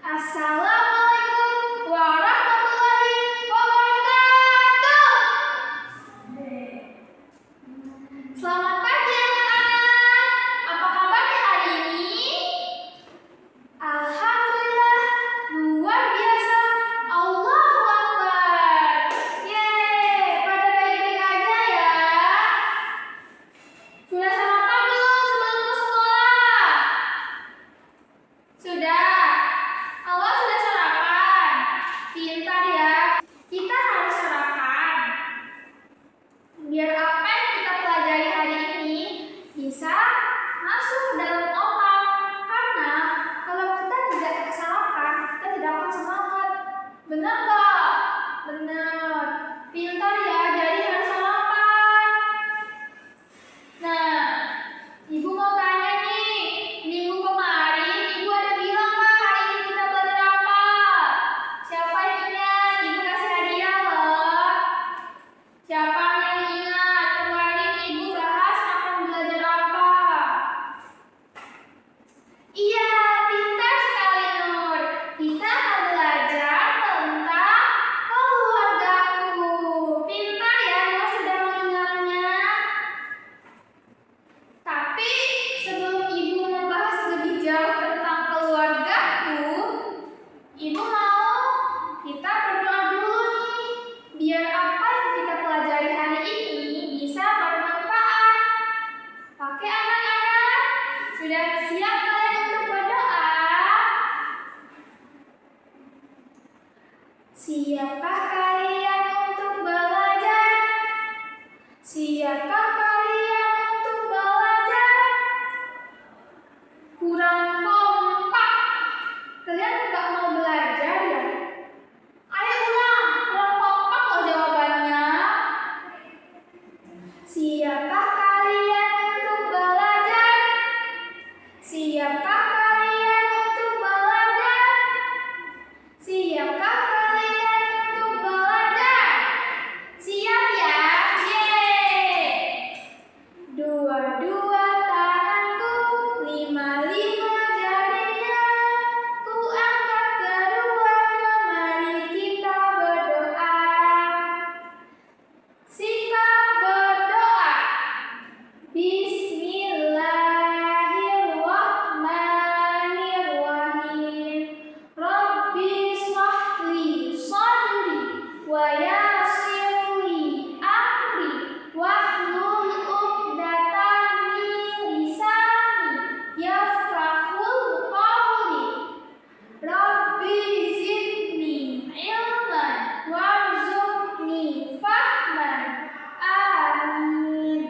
Assalamualaikum warahmatullahi wabarakatuh. Selamat pagi anak-anak. Apa kabarnya hari ini? Alhamdulillah, luar biasa. Allahu Akbar. Yeay, pada baik-baik aja ya. Sudah sarapan belum sebelum ke sekolah? Sudah. Allah sudah sarapan. Pintar ya. Kita harus sarapan. Biar apa yang kita pelajari hari ini bisa masuk ke dalam otak. Karena kalau kita tidak sarapan, kita tidak akan semangat. Benar nggak? Benar. Pintar ya. Jadi harus sarapan. Nah, Ibu mau tanya nih, minggu kemarin Ibu ada bilang nggak hari ini kita belajar apa? Siapa yang ingat? Ibu kasih hadiah loh. Siapa yang ingat kemarin Ibu bahas akan belajar apa? Iya, pintar sekali Nur. Kita akan belajar tentang keluargaku. Pintar ya, Nur sudah mengingatnya. Tapi sebelum Ibu membahas lebih jauh tentang keluargaku, Ibu mau kita berdoa dulu nih, biar apa yang kita pelajari hari ini bisa bermanfaat. Oke anak-anak, sudah siap kalian untuk berdoa? Siapkah kalian untuk belajar? Siapkah kalian untuk belajar? Kurang kompak. Kalian nggak mau belajar ya? Ayo ulang, kurang kompak loh jawabannya. Siapkah kalian untuk belajar? Siapkah kalian untuk belajar? Siapkah kalian untuk belajar? Siap ya? Yeay! Dua-dua tanganku, lima-lima jarinya, ku angkat keduanya, mari kita berdoa. Sikap berdoa. Bismillahirrahmanirrahim. Rabbi shrahli sadri wa yassir li amri wahlul 'uqdatam min lisani yafqahul qawli. Rabbi zidni ilman warzuqni fahman. Amin.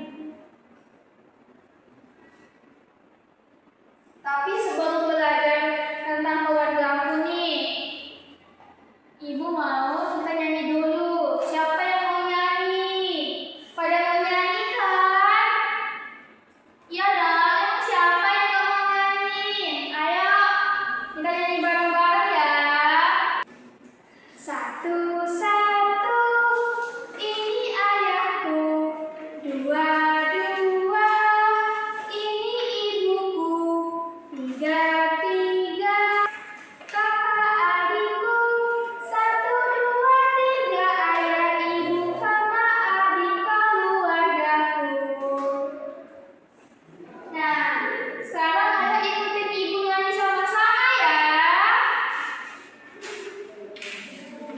Tapi sebelum belajar tentang keluargaku nih, Ibu mau kita nyanyi dulu. Siapa yang mau nyanyi? Pada mau nyanyi kan? Iya dong, emang siapa yang nggak mau nyanyi? Ayo, kita nyanyi bareng-bareng ya. Satu-satu, ini ayahku. Dua-dua, ini ibuku. Tiga-tiga, kakak adikku. Satu, dua, tiga, ayah, ibu, kakak, adik, keluargaku. Nah, sekarang ayo ikutin Ibu nyanyi sama-sama ya.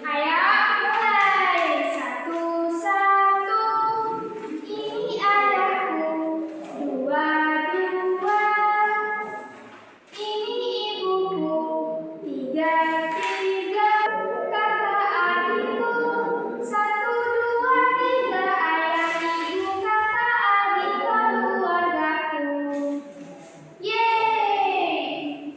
Ayo mulai. Satu-satu, ini ayahku. Dua-dua, ini ibuku. Tiga-tiga, kakak adikku. Satu, dua, tiga, ayah, ibu, kakak, adik, keluargaku. Yeay!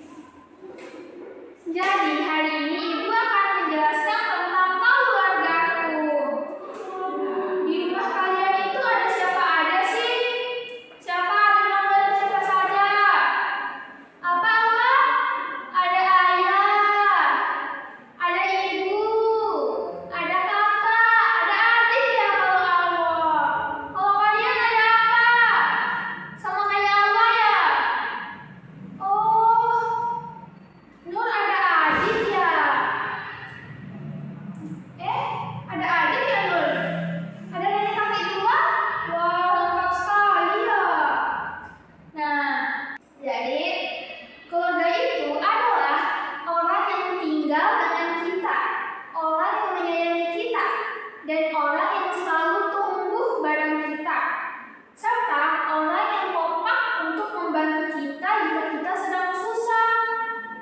Jadi hari ini Ibu akan menjelaskan tentang keluargaku. Di rumah kalian itu ada siapa aja sih? Siapa di rumah kalian siapa saja? Apa enggak? Ada ayah,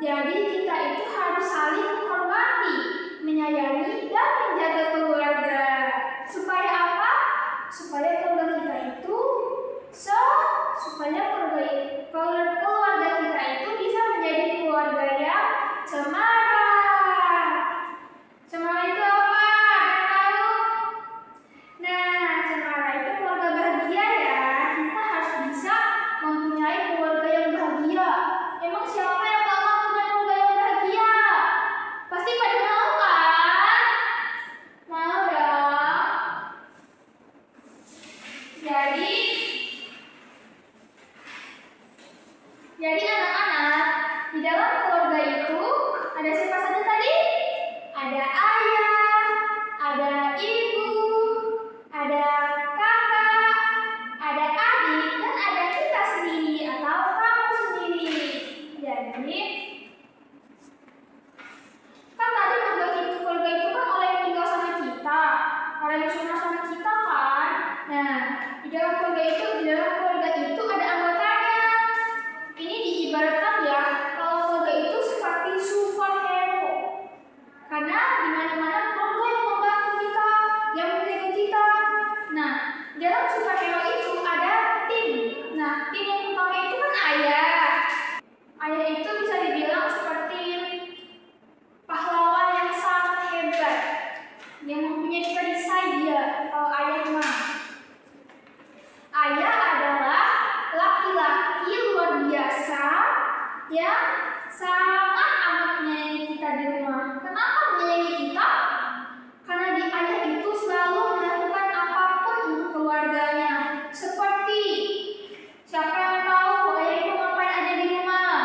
Jadi kita itu harus saling menghormati, menyayangi, dan menjaga keluarga. Supaya apa? Supaya keluarga kita itu keluarga kita itu bisa menjadi keluarga yang cemara. Cemara itu apa? Tahu? Nah, cemara itu keluarga bahagia ya. Kita harus bisa mempunyai keluarga yang bahagia. Emang siapa yang gak mau punya keluarga yang bahagia? Pasti pada mau kan? Mau dong. Jadi anak-anak, di dalam keluarga itu ada siapa saja tadi? Ada ayah, ada ibu, ada kakak, ada adik, dan ada kita sendiri atau kamu sendiri. Jadi, kan tadi keluarga itu kan orang yang tinggal sama kita, orang yang sama kita kan. Nah, di dalam keluarga itu ada anggotanya. Ini diibaratkan ya, kalau keluarga itu seperti superhero. Karena di mana-mana keluarga yang membantu kita, yang menjaga kita. Nah, dalam superhero itu ada tim. Nah, tim yang pertama itu kan ayah. Ayah itu bisa dibilang seperti pahlawan yang sangat hebat, yang mempunyai perisai dia. Kalau ayah mah, ayah adalah laki-laki luar biasa yang sangat amat menyayangi kita di rumah. Kenapa menyayangi kita? Karena ayah itu selalu melakukan apapun untuk keluarganya. Seperti, siapa yang tahu ayah itu ngapain ada di rumah?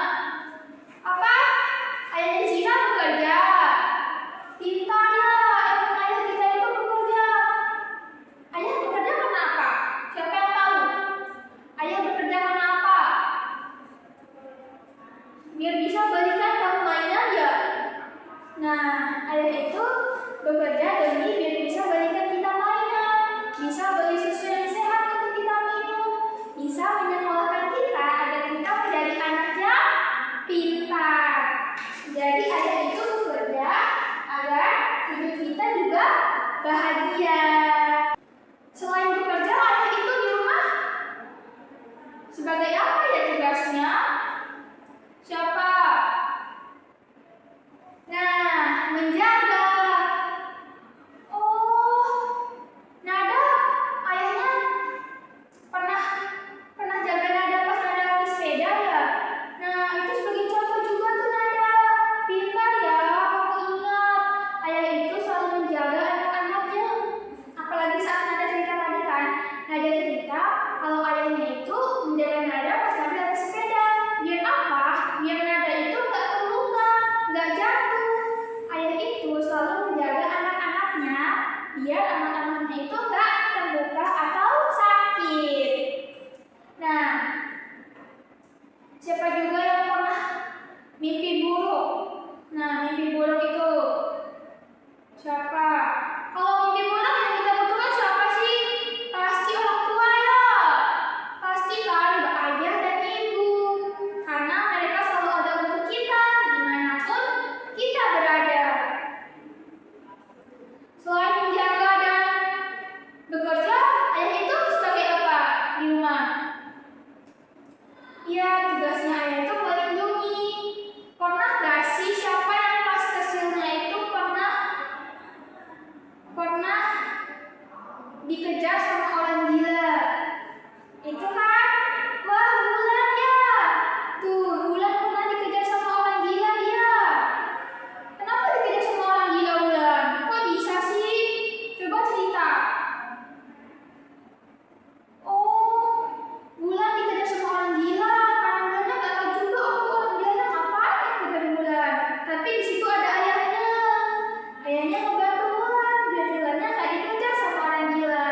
Apa? Ayahnya Zina bekerja. Pintar ya, emang ayah kita itu bekerja. Ayah bekerja karena apa? Siapa yang tahu? Ayah bekerja karena apa? Biar bisa belikan kamu mainan ya. Nah, ayah itu bekerja biar bisa belikan kita mainan, bisa beli susu yang sehat untuk kita minum, bisa menyekolahkan kita agar kita menjadi anak yang pintar. Jadi ayah itu bekerja agar hidup kita juga bahagia. Selain bekerja, ayah itu di rumah sebagai apa ya tugasnya? Siapa? Nah, menjaga. Oh, Nada, ayahnya pernah jaga Nada pas Nada lagi sepeda ya. Nah, itu sebagai contoh juga tuh Nada. Pintar ya, kamu ingat. Ayah itu selalu menjaga anak-anaknya. Apalagi saat Nada cerita tadi kan, Nada cerita kalau ayahnya itu menjaga Nada pas Nada lagi sepeda. Biar apa? Biar Nada itu gak terluka, gak jatuh. Ayah itu selalu menjaga anak-anaknya biar anak-anaknya itu gak terluka atau sakit. Nah, siapa juga yang pernah mimpi buruk? Nah, mimpi buruk itu siapa? Kalau mimpi buruk yang kita butuhkan siapa sih? Pasti orang tua ya. Pasti kan ayah dan ibu. Karena mereka selalu ada untuk kita dimanapun kita berada. Selain menjaga dan bekerja, ayah itu sebagai apa di rumah? Ya, tugasnya ayah itu melindungi. Pernah gak sih siapa yang pas kecilnya itu pernah dikejar sama orang gila? Itu kan, wah Bulan ya. Tuh, Bulan pernah dikejar sama orang gila dia. Kenapa dikejar sama orang gila Bulan? Kok bisa sih? Coba cerita. Oh, Bulan dikejar sama orang gila. Karena Bulannya gak tahu juga orang gilanya ngapain kejar Bulan. Tapi di situ ada ayahnya. Ayahnya ngebantu Bulan biar Bulannya gak dikejar sama orang gila.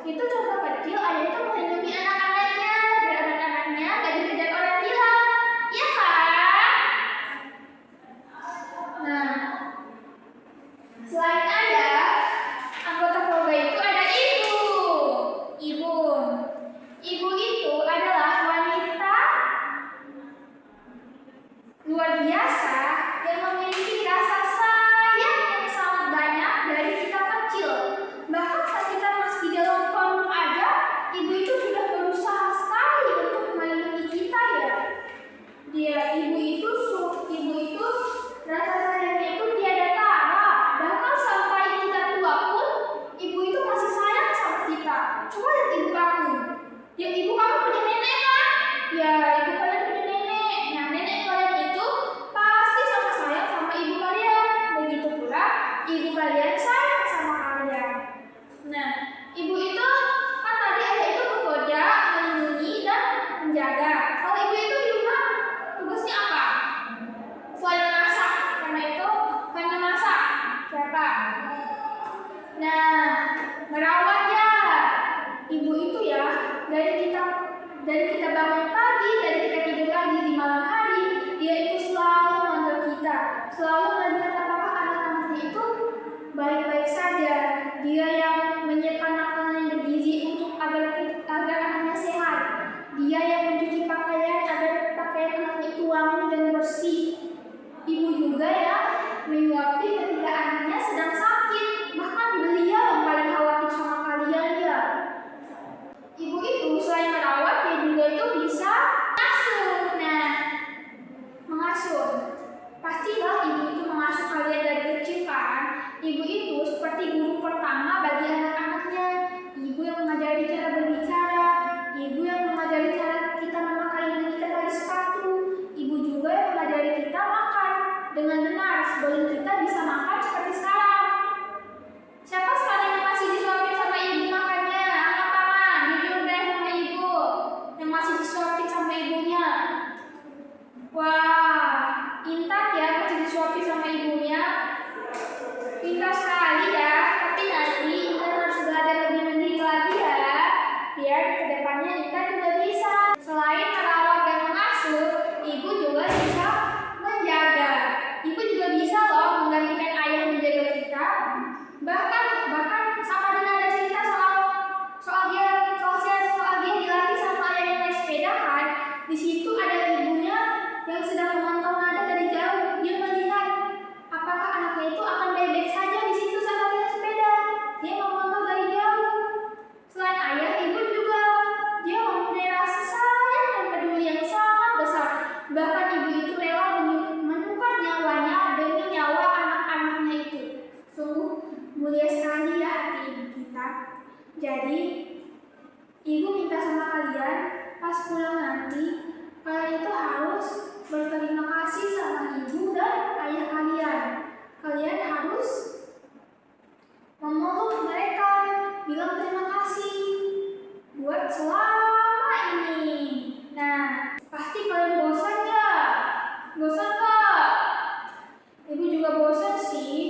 Itu contoh kecil ayah itu melindungi anak-anaknya biar anak-anaknya gak dikejar orang gila. Iya kan? Nah, selain ayah, anggota keluarga itu ada ibu. Ibu itu adalah wanita luar biasa Kenapa? Nah, merawat ya. Ibu itu ya, dari kita bangun pagi, dari kita tidur lagi di malam hari, dia itu selalu memantau kita, selalu melihat apakah anak-anaknya itu baik-baik saja. Dia yang menyiapkan makanan yang bergizi untuk agar anaknya sehat. Dia yang mencuci pakaian agar pakaian anaknya itu wangi dan bersih. Ibu juga ya menyuapi ketika anaknya sedang sakit. Bahkan beliau yang paling khawatir sama kalian ya. Ibu itu selain merawat, dia juga itu bisa mengasuh. Nah, mengasuh. Pastilah ibu itu mengasuh kalian dari kecil kan. Ibu itu seperti guru pertama bagi anak-anaknya. Ibu yang mengajari cara berbicara. Ibu yang mengajari cara kita memakai dan mengikat tali sepatu. Ibu juga yang mengajari kita makan dengan benar sebelum kita bisa makan seperti sekarang. Siapa sekarang yang masih disuapin sama ibu makannya? Angkat tangan, jujur deh sama ibu. Yang masih disuapin sama ibunya. Wah, Intan ya masih disuapin sama ibunya. Pintar sekali ya. Tapi nanti Intan harus belajar lebih mandiri lagi ya. Biar kedepannya Intan juga bisa. Selain merawat dan mengasuh, ibu juga bisa menjaga. Ibu juga bisa loh menggantikan ayah menjaga kita. Bahkan sama dengan ada cerita soal dia dilatih sama ayahnya naik sepeda kan. Di situ ada ibunya yang sedang memantau nada dari jauh. Dia melihat apakah anaknya itu akan baik-baik saja di situ saat latihan sepeda. Dia memantau dari jauh. Selain ayah, ibu juga dia mempunyai rasa sayang dan peduli yang sangat besar. Bahkan ibu itu rela menukar nyawanya demi nyawa anak-anaknya itu. Sungguh mulia sekali ya hati ibu kita. Jadi, ibu minta sama kalian pas pulang nanti, kalian itu harus berterima kasih sama ibu dan ayah kalian. Kalian harus memeluk mereka, bilang terima kasih buat selama ini. Nah, pasti kalian bosan ya? Bosan kok? Ibu juga bosan sih.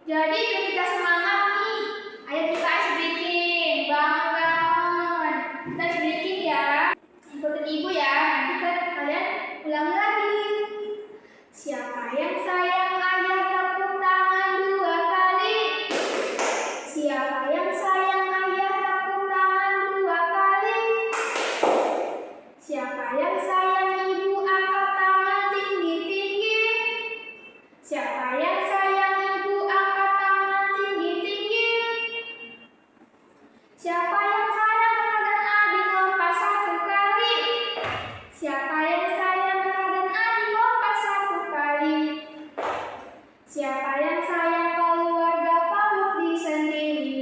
Jadi biar kita semangat nih. Ayo kita ice breaking. Bangun. Kita ice breaking ya. Ikutin ibu ya. Nanti kalian ulangi lagi. Siapa yang sayang ayah tepuk tangan 2 kali. Siapa yang sayang ayah tepuk tangan 2 kali. Siapa yang sayang ibu angkat tangan tinggi-tinggi. Siapa yang sayang ibu angkat tangan tinggi-tinggi. Siapa yang sayang kakak dan adik lompat 1 kali. Siapa yang sayang kakak dan adik lompat 1 kali. Siapa yang sayang keluarga peluk di sendiri.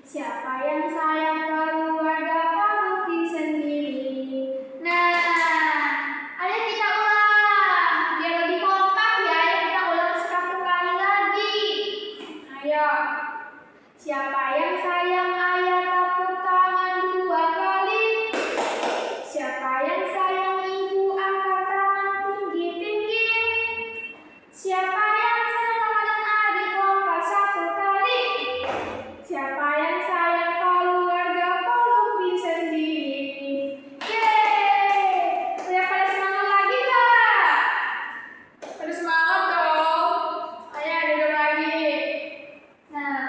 Siapa yang sayang keluarga peluk di sendiri. Nah, ayo kita ulang biar lebih kompak ya. Ayo kita ulang 1 kali lagi. Ayo. Siapa yang sayang ayah tepuk tangan 2 kali. Siapa yang sayang ibu angkat tangan tinggi-tinggi. Siapa yang sayang kakak dan adik lompat 1 kali. Siapa yang sayang keluarga peluk di sendiri. Yeay! Udah pada semangat lagi gak? Pada semangat dong. Ayo duduk lagi. Nah,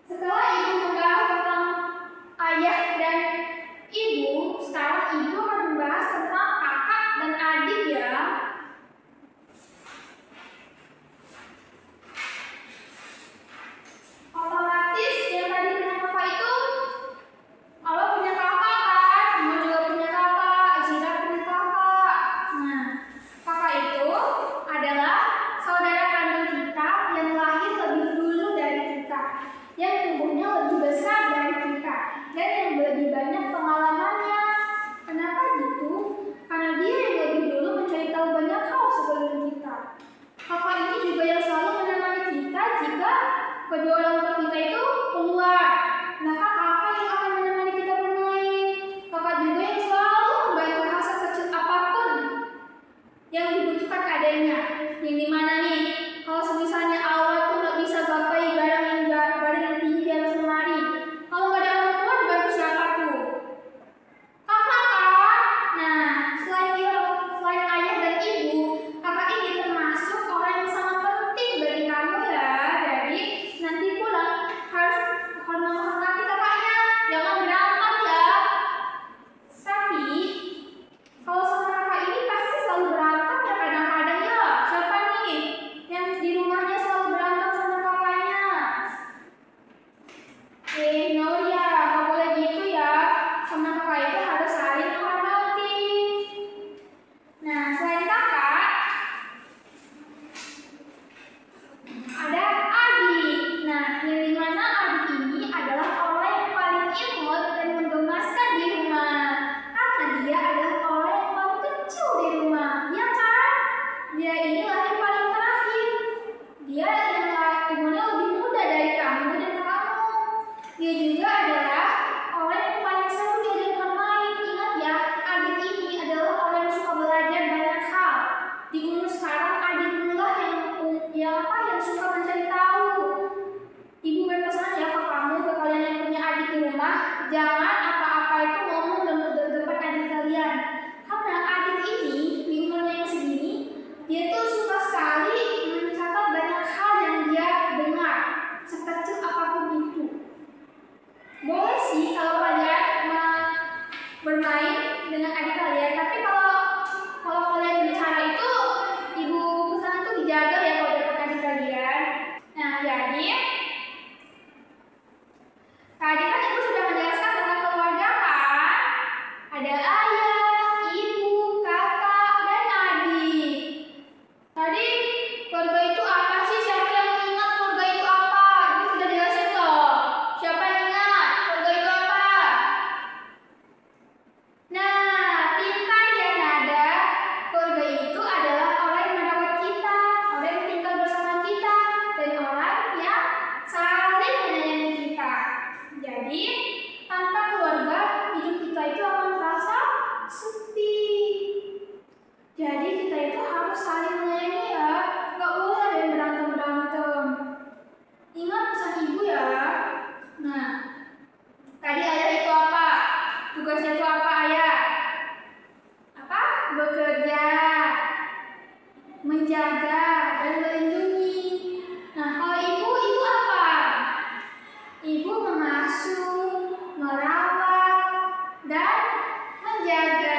setelah ibu membahas tentang ayah dan ibu, sekarang ibu akan membahas tentang kakak dan adik ya. Otomatis yang tadi punya kakak itu, Allah punya kakak kan, Mau juga punya kakak, Zira punya kakak. Nah, kakak itu adalah saudara kandung kita yang lahir lebih dulu dari kita, yang tubuhnya lebih besar dari kita, dan yang lebih banyak pengalamannya. Kenapa gitu? Karena dia yang lebih dulu mencari tahu banyak hal sebelum kita. Kakak ini juga yang selalu menemani kita jika kedua orang tua kita itu keluar. Maka kakak yang akan menemani kita bermain. Kakak juga yang selalu membantu hal sekecil apapun yang dibutuhkan adanya. Yang dimana nih, kalau misalnya Allah tuh dia ini lahir paling terakhir. Dia yang umurnya lebih muda dari kamu dan kamu. Dia juga adalah orang yang paling seru diajak bermain. Ingat ya, adik ini adalah orang yang suka belajar banyak hal. Di umur sekarang adikmu lah yang suka mencari tahu. Ibu berpesan ya ke kamu, ke kalian yang punya adik di rumah, jangan apa-apa itu ngomong depan adik kalian. Karena adik ini di umurnya yang segini, dia tuh suka sekali mencatat banyak hal yang dia dengar, sekecil apapun itu. Boleh sih kalau kalian bermain dengan adik kalian, tapi kalau kalian bicara itu, ibu pesan itu dijaga ya kalau depan adik kalian. Nah, jadi tadi kan ibu sudah menjelaskan tentang keluarga kan? Ada ayah, ibu, kakak, dan adik. Tadi keluarga itu apa sih? Siapa yang ingat keluarga itu apa? Ibu sudah jelasin loh. Siapa yang ingat keluarga itu apa? Nah, pintar ya Nada. Keluarga itu adalah orang yang merawat kita, orang yang tinggal bersama kita, dan orang yang saling menyayangi kita. Jadi, tanpa keluarga, hidup kita itu akan terasa sepi. Jadi, kita itu harus saling menyayangi ya. Gak boleh ada yang berantem-berantem. Ingat pesan ibu ya. Nah, tadi ayah itu apa? Tugasnya itu apa ayah? Apa? Bekerja, menjaga, dan melindungi. Nah, kalau ibu itu apa? Ibu mengasuh, merawat, dan menjaga.